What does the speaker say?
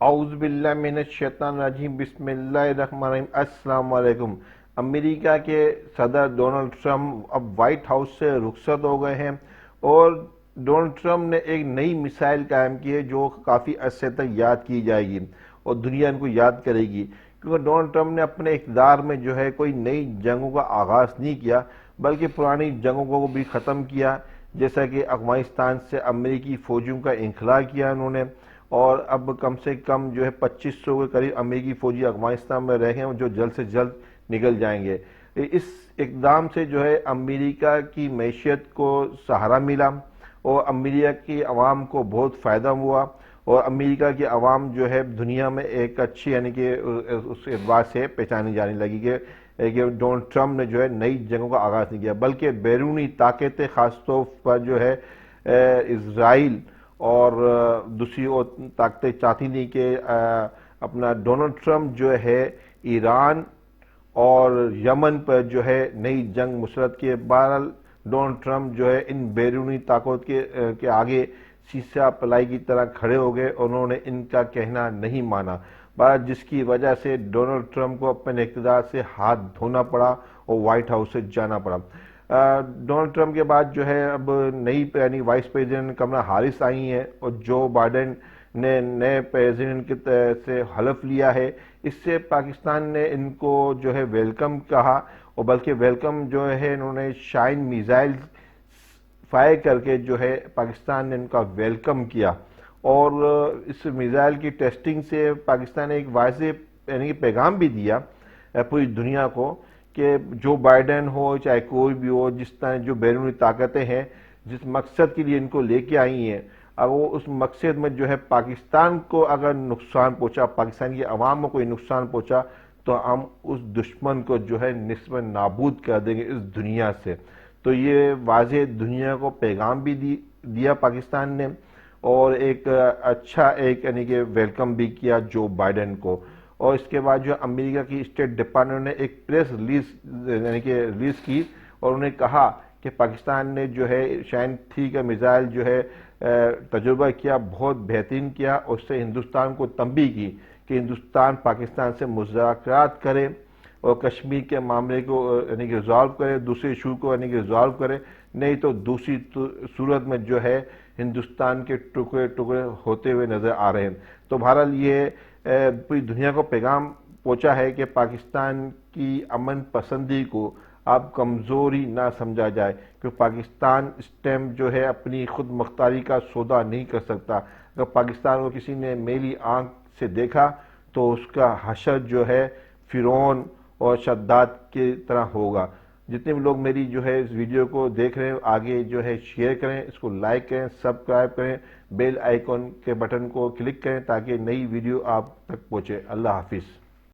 اعوذ باللہ من الشیطان الرجیم بسم اللہ الرحمن الرحیم السلام علیکم۔ امریکہ کے صدر ڈونلڈ ٹرمپ اب وائٹ ہاؤس سے رخصت ہو گئے ہیں اور ڈونلڈ ٹرمپ نے ایک نئی مثال قائم کی ہے جو کافی عرصے تک یاد کی جائے گی اور دنیا ان کو یاد کرے گی، کیونکہ ڈونلڈ ٹرمپ نے اپنے اقتدار میں جو ہے کوئی نئی جنگوں کا آغاز نہیں کیا بلکہ پرانی جنگوں کو بھی ختم کیا، جیسا کہ افغانستان سے امریکی فوجیوں کا انخلا کیا انہوں نے، اور اب کم سے کم جو ہے 2500 کے قریب امریکی فوجی افغانستان میں رہ گئے ہیں جو جلد سے جلد نکل جائیں گے۔ اس اقدام سے جو ہے امریکہ کی معیشت کو سہارا ملا اور امریکہ کی عوام کو بہت فائدہ ہوا، اور امریکہ کی عوام جو ہے دنیا میں ایک اچھی یعنی کہ اس اعتبار سے پہچانی جانے لگی کہ ڈونلڈ ٹرمپ نے جو ہے نئی جنگوں کا آغاز نہیں کیا بلکہ بیرونی طاقتیں خاص طور پر جو ہے اسرائیل اور دوسری اور طاقتیں چاہتی نہیں کہ اپنا ڈونلڈ ٹرمپ جو ہے ایران اور یمن پر جو ہے نئی جنگ مسلط کیے۔ بہرحال ڈونلڈ ٹرمپ جو ہے ان بیرونی طاقت کے آگے سیسہ پلائی کی طرح کھڑے ہو گئے، انہوں نے ان کا کہنا نہیں مانا، بہرحال جس کی وجہ سے ڈونلڈ ٹرمپ کو اپنے اقتدار سے ہاتھ دھونا پڑا اور وائٹ ہاؤس سے جانا پڑا۔ ڈونلڈ ٹرمپ کے بعد جو ہے اب نئی یعنی وائس پریزیڈنٹ کملا ہیرس آئی ہیں اور جو بائیڈن نے نئے پریزیڈنٹ سے حلف لیا ہے، اس سے پاکستان نے ان کو جو ہے ویلکم کہا، اور بلکہ ویلکم جو ہے انہوں نے شاہین میزائل فائر کر کے جو ہے پاکستان نے ان کا ویلکم کیا، اور اس میزائل کی ٹیسٹنگ سے پاکستان نے ایک واضح یعنی کہ پیغام بھی دیا پوری دنیا کو کہ جو بائیڈن ہو چاہے کوئی بھی ہو، جس طرح جو بیرونی طاقتیں ہیں جس مقصد کے لیے ان کو لے کے آئی ہیں، اب وہ اس مقصد میں جو ہے پاکستان کو اگر نقصان پہنچا، پاکستان کی عوام کو کوئی نقصان پہنچا تو ہم اس دشمن کو جو ہے نصف نابود کر دیں گے اس دنیا سے۔ تو یہ واضح دنیا کو پیغام بھی دیا پاکستان نے، اور ایک اچھا ایک یعنی کہ ویلکم بھی کیا جو بائیڈن کو۔ اور اس کے بعد جو امریکہ کی اسٹیٹ ڈپارٹمنٹ نے ایک پریس ریلیز کی اور انہوں نے کہا کہ پاکستان نے جو ہے شاہین 3 کا میزائل جو ہے تجربہ کیا، بہت بہترین کیا، اور اس سے ہندوستان کو تنبیہ کی کہ ہندوستان پاکستان سے مذاکرات کرے اور کشمیر کے معاملے کو یعنی کہ ریزالو کرے، دوسرے ایشو کو یعنی کہ ریزالو کرے، نہیں تو دوسری صورت میں جو ہے ہندوستان کے ٹکڑے ٹکڑے ہوتے ہوئے نظر آ رہے ہیں۔ تو بہرحال یہ پوری دنیا کو پیغام پہنچا ہے کہ پاکستان کی امن پسندی کو اب کمزوری نہ سمجھا جائے، کیونکہ پاکستان اس ٹائم جو ہے اپنی خود مختاری کا سودا نہیں کر سکتا۔ اگر پاکستان کو کسی نے میلی آنکھ سے دیکھا تو اس کا حشر جو ہے فرعون اور شداد کی طرح ہوگا۔ جتنے بھی لوگ میری جو ہے اس ویڈیو کو دیکھ رہے ہیں آگے جو ہے شیئر کریں، اس کو لائک کریں، سبسکرائب کریں، بیل آئیکن کے بٹن کو کلک کریں تاکہ نئی ویڈیو آپ تک پہنچے۔ اللہ حافظ۔